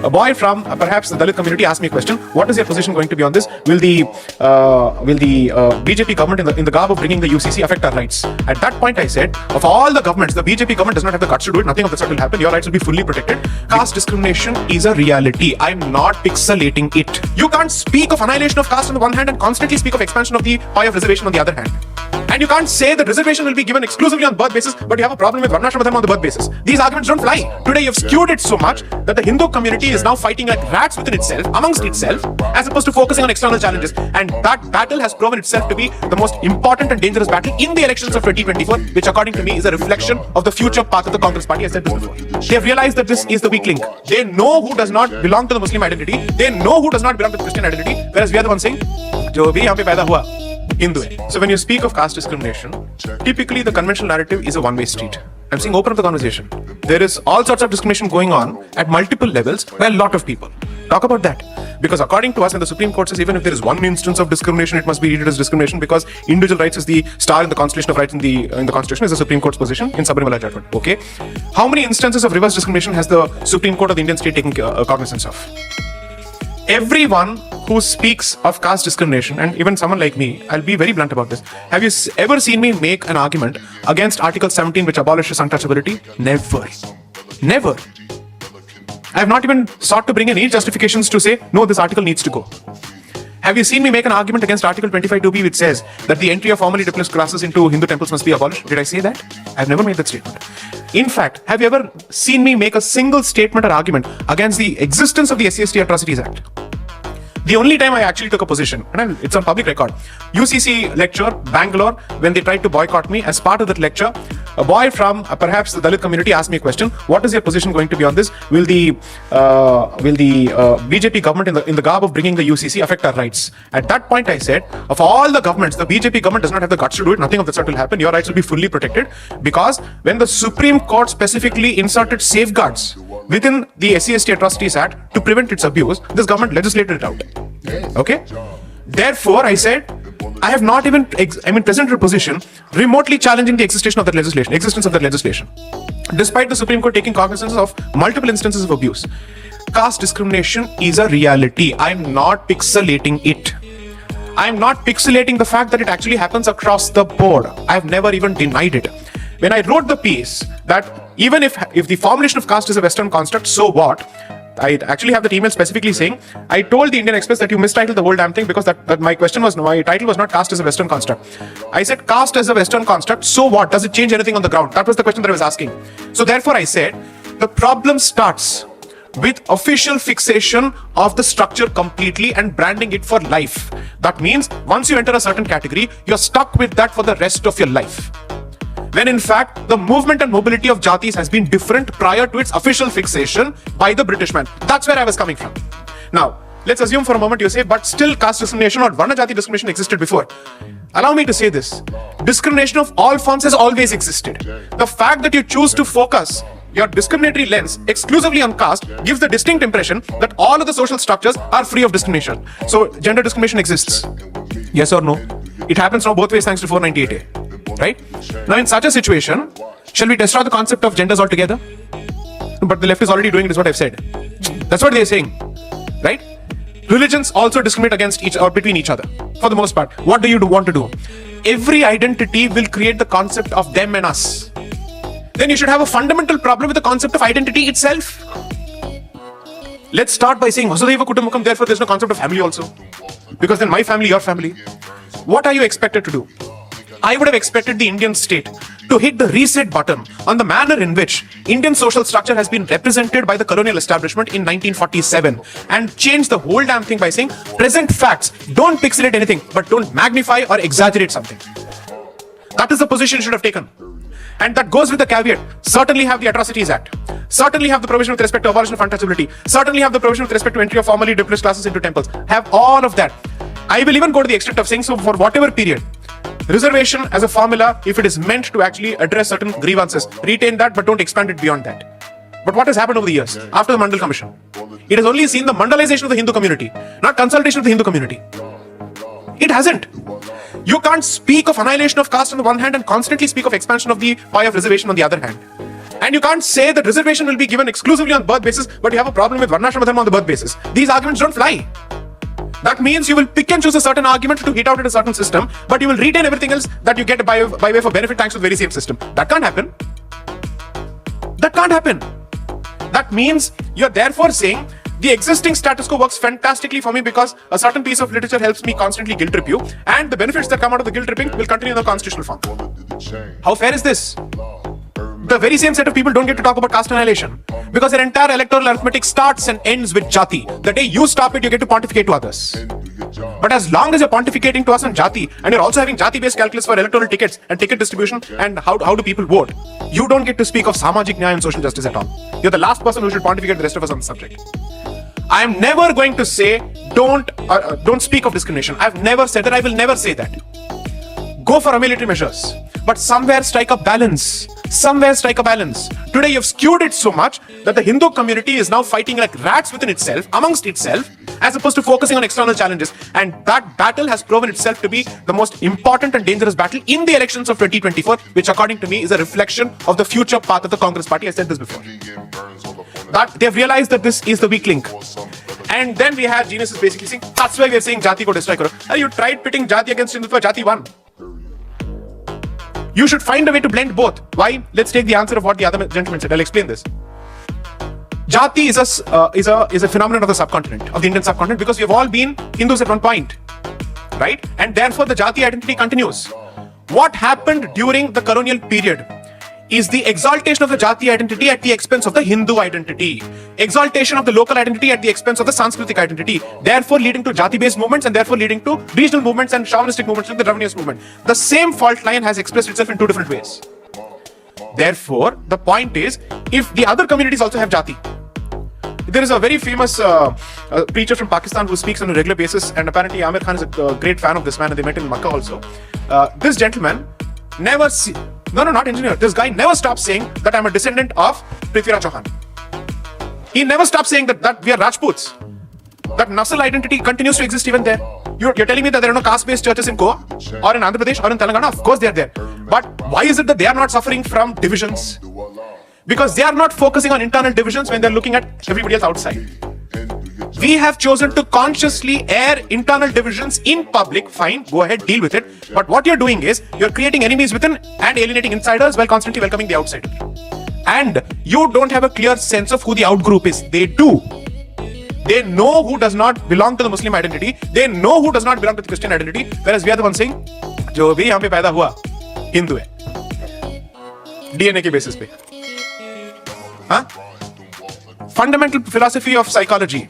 a boy from perhaps the Dalit community asked me a question: what is your position going to be on this? Will the BJP government in the garb of bringing the UCC affect our rights? At that point I said, of all the governments, the BJP government does not have the guts to do it. Nothing of the sort will happen. Your rights will be fully protected. Caste discrimination is a reality. I'm not pixelating it. You can't speak of annihilation of caste on the one hand and constantly speak of expansion of the pie of reservation on the other hand. And you can't say that reservation will be given exclusively on birth basis, but you have a problem with Varnashram Dharma on the birth basis. These arguments don't fly. Today you've skewed it so much that the Hindu community is now fighting like rats within itself, amongst itself, as opposed to focusing on external challenges. And that battle has proven itself to be the most important and dangerous battle in the elections of 2024, which according to me is a reflection of the future path of the Congress party. I said this before. They have realized that this is the weak link. They know who does not belong to the Muslim identity. They know who does not belong to the Christian identity. Whereas we are the ones saying, Jo bhi yahan pe paida hua, Hindu hai. So when you speak of caste discrimination, typically the conventional narrative is a one-way street. I'm saying open up the conversation. There is all sorts of discrimination going on at multiple levels by a lot of people. Talk about that. Because according to us, and the Supreme Court says even if there is one instance of discrimination, it must be treated as discrimination because individual rights is the star in the constellation of rights in the Constitution, is the Supreme Court's position in Sabarimala judgment. Okay. How many instances of reverse discrimination has the Supreme Court of the Indian state taken cognizance of? Everyone who speaks of caste discrimination, and even someone like me, I'll be very blunt about this. Have you ever seen me make an argument against Article 17 which abolishes untouchability? Never. Never. I have not even sought to bring any justifications to say, no, this article needs to go. Have you seen me make an argument against Article 25(2)(b) which says that the entry of formally displaced classes into Hindu temples must be abolished? Did I say that? I've never made that statement. In fact, have you ever seen me make a single statement or argument against the existence of the SC/ST Atrocities Act? The only time I actually took a position, and it's on public record, UCC lecture, Bangalore, when they tried to boycott me, as part of that lecture, a boy from perhaps the Dalit community asked me a question: what is your position going to be on this? Will the BJP government in the garb of bringing the UCC affect our rights? At that point I said, of all the governments, the BJP government does not have the guts to do it. Nothing of the sort will happen. Your rights will be fully protected because when the Supreme Court specifically inserted safeguards within the SC/ST Atrocities Act to prevent its abuse, this government legislated it out. Okay? Therefore, I said, I have not even presented a position remotely challenging the existence of that legislation, despite the Supreme Court taking cognizance of multiple instances of abuse. Caste discrimination is a reality. I'm not pixelating it. I'm not pixelating the fact that it actually happens across the board. I've never even denied it. When I wrote the piece that even if the formulation of caste is a Western construct, so what? I actually have that email specifically saying, I told the Indian Express that you mistitled the whole damn thing because that my title was not caste as a Western construct. I said caste as a Western construct, so what? Does it change anything on the ground? That was the question that I was asking. So therefore I said, the problem starts with official fixation of the structure completely and branding it for life. That means once you enter a certain category, you're stuck with that for the rest of your life. When in fact, the movement and mobility of jatis has been different prior to its official fixation by the British man. That's where I was coming from. Now, let's assume for a moment you say, but still caste discrimination or Varna Jati discrimination existed before. Allow me to say this. Discrimination of all forms has always existed. The fact that you choose to focus your discriminatory lens exclusively on caste gives the distinct impression that all of the social structures are free of discrimination. So, gender discrimination exists. Yes or no? It happens now both ways thanks to 498A. Right? Now in such a situation, shall we destroy the concept of genders altogether? But the left is already doing it, is what I've said. That's what they're saying. Right? Religions also discriminate against each or between each other. For the most part. What do you want to do? Every identity will create the concept of them and us. Then you should have a fundamental problem with the concept of identity itself. Let's start by saying Vasudhaiva Kutumbakam, therefore there's no concept of family also. Because then my family, your family. What are you expected to do? I would have expected the Indian state to hit the reset button on the manner in which Indian social structure has been represented by the colonial establishment in 1947 and change the whole damn thing by saying present facts, don't pixelate anything, but don't magnify or exaggerate something. That is the position you should have taken. And that goes with the caveat, certainly have the Atrocities Act, certainly have the provision with respect to abolition of untouchability, certainly have the provision with respect to entry of formally displaced classes into temples, have all of that. I will even go to the extent of saying so for whatever period. Reservation as a formula, if it is meant to actually address certain grievances, retain that but don't expand it beyond that. But what has happened over the years after the Mandal Commission? It has only seen the Mandalization of the Hindu community, not consultation of the Hindu community. It hasn't. You can't speak of annihilation of caste on the one hand and constantly speak of expansion of the pie of reservation on the other hand. And you can't say that reservation will be given exclusively on birth basis, but you have a problem with Varnashrama Dharma on the birth basis. These arguments don't fly. That means you will pick and choose a certain argument to hit out at a certain system, but you will retain everything else that you get by way for benefit thanks to the very same system. That can't happen. That can't happen. That means you're therefore saying the existing status quo works fantastically for me because a certain piece of literature helps me constantly guilt trip you, and the benefits that come out of the guilt tripping will continue in the constitutional form. How fair is this? The very same set of people don't get to talk about caste annihilation because their entire electoral arithmetic starts and ends with jati. The day you stop it, you get to pontificate to others. But as long as you're pontificating to us on jati, and you're also having jati-based calculus for electoral tickets and ticket distribution and how do people vote, you don't get to speak of samajik nyaya and social justice at all. You're the last person who should pontificate the rest of us on the subject. I am never going to say don't speak of discrimination. I've never said that. I will never say that. Go for military measures, but somewhere strike a balance. Somewhere strike a balance. Today you've skewed it so much that the Hindu community is now fighting like rats within itself, amongst itself, as opposed to focusing on external challenges. And that battle has proven itself to be the most important and dangerous battle in the elections of 2024, which according to me is a reflection of the future path of the Congress party. I said this before. That they've realized that this is the weak link. And then we have geniuses basically saying, that's why we're saying Jati ko destroy karo. You tried pitting Jati against Hindutva, Jati won. You should find a way to blend both. Why? Let's take the answer of what the other gentleman said. I'll explain this. Jati is a phenomenon of the subcontinent, of the Indian subcontinent, because we have all been Hindus at one point, right? And therefore the Jati identity continues. What happened during the colonial period is the exaltation of the Jati identity at the expense of the Hindu identity. Exaltation of the local identity at the expense of the Sanskritic identity. Therefore leading to Jati-based movements and therefore leading to regional movements and chauvinistic movements like the Dravidian movement. The same fault line has expressed itself in two different ways. Therefore, the point is, if the other communities also have Jati, there is a very famous preacher from Pakistan who speaks on a regular basis, and apparently Amir Khan is a great fan of this man, and they met in Makkah also. This gentleman never not engineer. This guy never stops saying that I'm a descendant of Prithviraj Chauhan. He never stops saying that we are Rajputs. That Nasal identity continues to exist even there. You're telling me that there are no caste-based churches in Goa or in Andhra Pradesh or in Telangana? Of course they are there. But why is it that they are not suffering from divisions? Because they are not focusing on internal divisions when they're looking at everybody else outside. We have chosen to consciously air internal divisions in public. Fine, go ahead, deal with it. But what you're doing is you're creating enemies within and alienating insiders while constantly welcoming the outsider. And you don't have a clear sense of who the outgroup is. They do. They know who does not belong to the Muslim identity. They know who does not belong to the Christian identity. Whereas we are the ones saying, जो भी यहाँ पे पैदा हुआ हिंदू है, DNA के basis पे. Huh? Fundamental philosophy of psychology.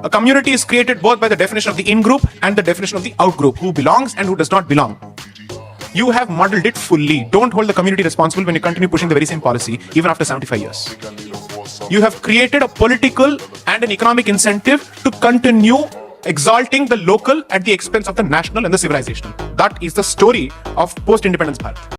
A community is created both by the definition of the in-group and the definition of the out-group, who belongs and who does not belong. You have muddled it fully. Don't hold the community responsible when you continue pushing the very same policy, even after 75 years. You have created a political and an economic incentive to continue exalting the local at the expense of the national and the civilizational. That is the story of post-independence Bharat.